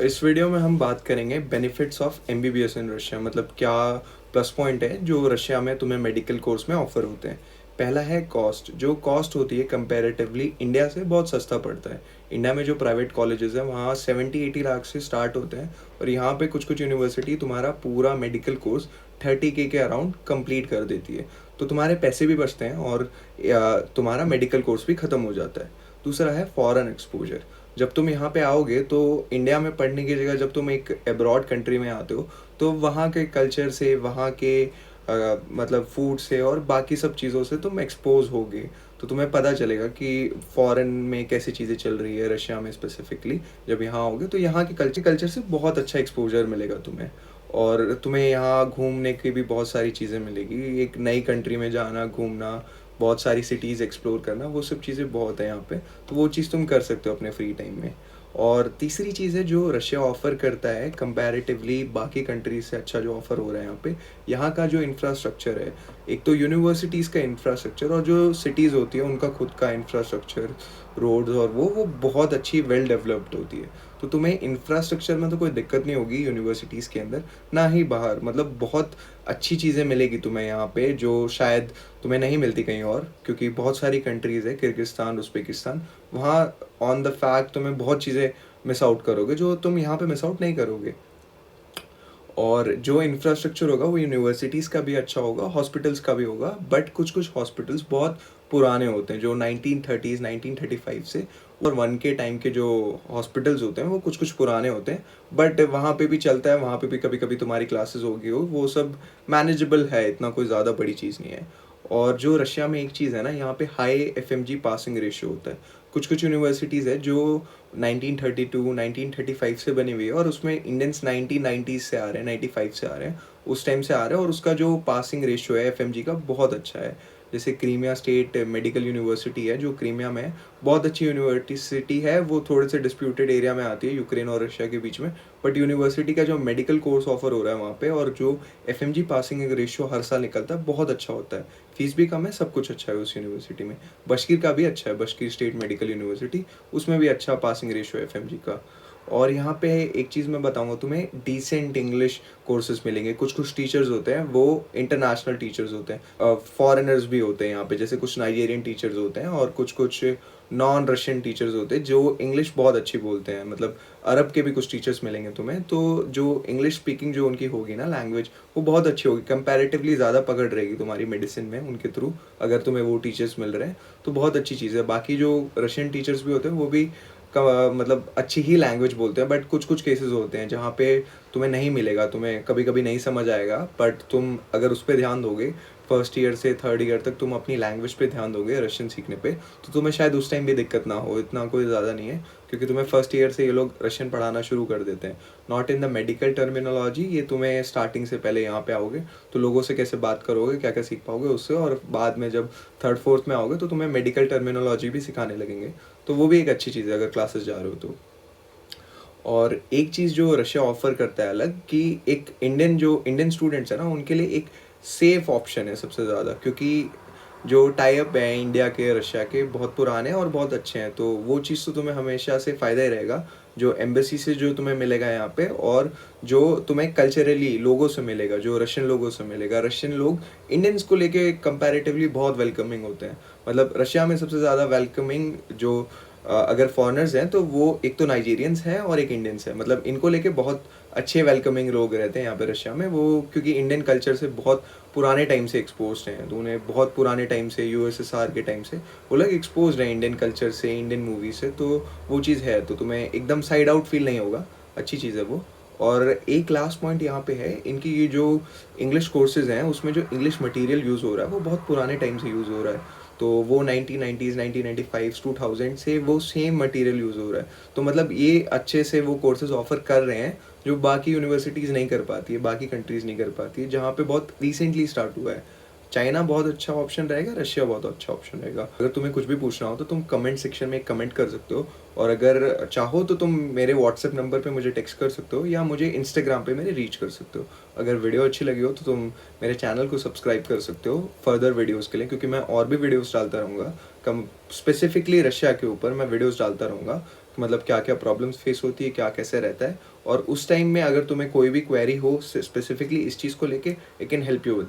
इस वीडियो में हम बात करेंगे benefits of MBBS in Russia, मतलब क्या प्लस पॉइंट है जो रशिया में तुम्हें मेडिकल कोर्स में ऑफर होते हैं। पहला है कॉस्ट। जो कॉस्ट होती है कंपैरेटिवली इंडिया से बहुत सस्ता पड़ता है। इंडिया में जो प्राइवेट कॉलेजेस हैं वहाँ 70-80 लाख से स्टार्ट होते हैं, और यहाँ पे कुछ कुछ यूनिवर्सिटी तुम्हारा पूरा मेडिकल कोर्स 30K के अराउंड कंप्लीट कर देती है। तो तुम्हारे पैसे भी बचते हैं और तुम्हारा मेडिकल कोर्स भी ख़त्म हो जाता है। दूसरा है फॉरेन एक्सपोजर। जब तुम यहाँ पे आओगे तो इंडिया में पढ़ने की जगह जब तुम एक अब्रॉड कंट्री में आते हो तो वहाँ के कल्चर से, वहाँ के मतलब फूड से और बाकी सब चीज़ों से तुम एक्सपोज होगे। तो तुम्हें पता चलेगा कि फॉरेन में कैसी चीज़ें चल रही है, रशिया में स्पेसिफिकली। जब यहाँ आओगे तो यहाँ के कल्चर से बहुत अच्छा एक्सपोजर मिलेगा तुम्हें, और तुम्हें यहाँ घूमने की भी बहुत सारी चीज़ें मिलेगी। एक नई कंट्री में जाना, घूमना, बहुत सारी सिटीज़ एक्सप्लोर करना, वो सब चीज़ें बहुत है यहाँ पे। तो वो चीज़ तुम कर सकते हो अपने फ्री टाइम में। और तीसरी चीज़ है जो रशिया ऑफ़र करता है कंपैरेटिवली बाकी कंट्रीज से अच्छा जो ऑफ़र हो रहा है यहाँ पे, यहाँ का जो इंफ्रास्ट्रक्चर है। एक तो यूनिवर्सिटीज़ का इंफ्रास्ट्रक्चर, और जो सिटीज़ होती है उनका खुद का इंफ्रास्ट्रक्चर, रोड्स और वो बहुत अच्छी वेल डेवलप्ड होती है। तो तुम्हें इंफ्रास्ट्रक्चर में तो कोई दिक्कत नहीं होगी यूनिवर्सिटीज़ के अंदर, ना ही बाहर। मतलब बहुत अच्छी चीज़ें मिलेगी तुम्हें यहाँ पे जो शायद तुम्हें नहीं मिलती कहीं और, क्योंकि बहुत सारी कंट्रीज़ है, किर्गिस्तान, उज़्बेकिस्तान, वहाँ ऑन द फैक्ट तुम्हें बहुत चीज़ें मिस आउट करोगे जो तुम यहाँ पे मिस आउट नहीं करोगे। और जो इंफ्रास्ट्रक्चर होगा वो यूनिवर्सिटीज़ का भी अच्छा होगा, हॉस्पिटल्स का भी होगा। बट कुछ कुछ हॉस्पिटल्स बहुत पुराने होते हैं, जो 1930s 1935 से और वन के टाइम के जो हॉस्पिटल्स होते हैं वो कुछ कुछ पुराने होते हैं। बट वहाँ पे भी चलता है, वहाँ पे भी कभी कभी तुम्हारी क्लासेस होगी हो, वो सब मैनेजेबल है, इतना कोई ज़्यादा बड़ी चीज़ नहीं है। और जो रशिया में एक चीज़ है ना, यहाँ पे हाई एफएमजी पासिंग रेशियो होता है। कुछ कुछ यूनिवर्सिटीज़ है जो 1932 1935 से बनी हुई है, और उसमें इंडियंस 1990s से आ रहे हैं, 95 से आ रहे हैं, उस टाइम से आ रहे हैं, और उसका जो पासिंग रेशियो है एफएमजी का बहुत अच्छा है। जैसे क्रीमिया स्टेट मेडिकल यूनिवर्सिटी है जो क्रीमिया में है, बहुत अच्छी यूनिवर्सिटी है। वो थोड़े से डिस्प्यूटेड एरिया में आती है, यूक्रेन और रशिया के बीच में। बट यूनिवर्सिटी का जो मेडिकल कोर्स ऑफर हो रहा है वहाँ पे, और जो एफएमजी पासिंग रेशियो हर साल निकलता है, बहुत अच्छा होता है। फीस भी कम है, सब कुछ अच्छा है उस यूनिवर्सिटी में। बशकीर का भी अच्छा है, बशकीर स्टेट मेडिकल यूनिवर्सिटी, उसमें भी अच्छा पासिंग रेशियो है एफएमजी का। और यहाँ पे एक चीज़ मैं बताऊँगा तुम्हें, डिसेंट इंग्लिश कोर्सेज मिलेंगे। कुछ कुछ टीचर्स होते हैं वो इंटरनेशनल टीचर्स होते हैं, फॉरेनर्स भी होते हैं यहाँ पे, जैसे कुछ नाइजेरियन टीचर्स होते हैं और कुछ कुछ नॉन रशियन टीचर्स होते हैं जो इंग्लिश बहुत अच्छी बोलते हैं। मतलब अरब के भी कुछ टीचर्स मिलेंगे तुम्हें, तो जो इंग्लिश स्पीकिंग जो उनकी होगी ना लैंग्वेज, वो बहुत अच्छी होगी, कंपैरेटिवली ज़्यादा पकड़ रहेगी तुम्हारी मेडिसिन में उनके थ्रू। अगर तुम्हें वो टीचर्स मिल रहे हैं तो बहुत अच्छी चीज़ है। बाकी जो रशियन टीचर्स भी होते हैं वो भी मतलब अच्छी ही लैंग्वेज बोलते हैं। बट कुछ कुछ केसेस होते हैं जहाँ पे तुम्हें नहीं मिलेगा, तुम्हें कभी कभी नहीं समझ आएगा। बट तुम अगर उस पर ध्यान दोगे, फर्स्ट ईयर से थर्ड ईयर तक तुम अपनी लैंग्वेज पे ध्यान दोगे रशियन सीखने पे, तो तुम्हें शायद उस टाइम भी दिक्कत ना हो, इतना कोई ज़्यादा नहीं है। क्योंकि तुम्हें फर्स्ट ईयर से ये लोग रशियन पढ़ाना शुरू कर देते हैं। Not in the medical terminology, ये तुम्हें स्टार्टिंग से पहले यहाँ पे आओगे तो लोगों से कैसे बात करोगे, क्या क्या सीख पाओगे उससे, और बाद में जब थर्ड फोर्थ में आओगे तो तुम्हें मेडिकल टर्मिनोलॉजी भी सिखाने लगेंगे। तो वो भी एक अच्छी चीज़ है अगर क्लासेस जा रहे हो तो। और एक चीज़ जो रशिया ऑफर करता है अलग, कि एक इंडियन स्टूडेंट्स है ना, उनके लिए एक सेफ ऑप्शन है सबसे ज़्यादा। क्योंकि जो टाई अप है इंडिया के रशिया के बहुत पुराने और बहुत अच्छे हैं, तो वो चीज़ तो तुम्हें हमेशा से फ़ायदा ही रहेगा। जो एम्बेसी से जो तुम्हें मिलेगा यहाँ पे, और जो तुम्हें कल्चरली लोगों से मिलेगा, जो रशियन लोगों से मिलेगा। रशियन लोग इंडियंस को लेके कंपैरेटिवली बहुत वेलकमिंग होते हैं। मतलब रशिया में सबसे ज़्यादा वेलकमिंग जो अगर फॉरेनर्स हैं तो वो एक तो नाइजीरियंस हैं और एक इंडियंस हैं। मतलब इनको लेके बहुत अच्छे वेलकमिंग लोग रहते हैं यहाँ पे रशिया में। वो क्योंकि इंडियन कल्चर से बहुत पुराने टाइम से एक्सपोज हैं, तो उन्हें बहुत पुराने टाइम से, यूएसएसआर के टाइम से वो लोग एक्सपोज हैं इंडियन कल्चर से, इंडियन मूवी से। तो वो चीज़ है, तो तुम्हें एकदम साइड आउट फील नहीं होगा, अच्छी चीज़ है वो। और एक लास्ट पॉइंट यहाँ पे है, इनकी ये जो इंग्लिश कोर्सेज़ हैं उसमें जो इंग्लिश मटेरियल यूज़ हो रहा है वो बहुत पुराने टाइम से यूज़ हो रहा है। तो वो 1990s 1995 2000 से वो सेम मटेरियल यूज़ हो रहा है। तो मतलब ये अच्छे से वो कोर्सेज ऑफर कर रहे हैं जो बाकी यूनिवर्सिटीज़ नहीं कर पाती है, बाकी कंट्रीज़ नहीं कर पाती है, जहाँ पे बहुत रिसेंटली स्टार्ट हुआ है। चाइना बहुत अच्छा ऑप्शन रहेगा, रशिया बहुत अच्छा ऑप्शन रहेगा। अगर तुम्हें कुछ भी पूछना हो तो तुम कमेंट सेक्शन में कमेंट कर सकते हो, और अगर चाहो तो तुम मेरे व्हाट्सएप नंबर पे मुझे टेक्स्ट कर सकते हो, या मुझे इंस्टाग्राम पे मेरे रीच कर सकते हो। अगर वीडियो अच्छी लगी हो तो तुम मेरे चैनल को सब्सक्राइब कर सकते हो फर्दर वीडियोज़ के लिए, क्योंकि मैं और भी वीडियोज़ डालता रहूँगा। कम स्पेसिफिकली रशिया के ऊपर मैं वीडियोज़ डालता रहूँगा, मतलब क्या क्या प्रॉब्लम्स फेस होती है, क्या कैसे रहता है, और उस टाइम में अगर तुम्हें कोई भी क्वेरी हो स्पेसिफिकली इस चीज़ को लेके, I can help you with that.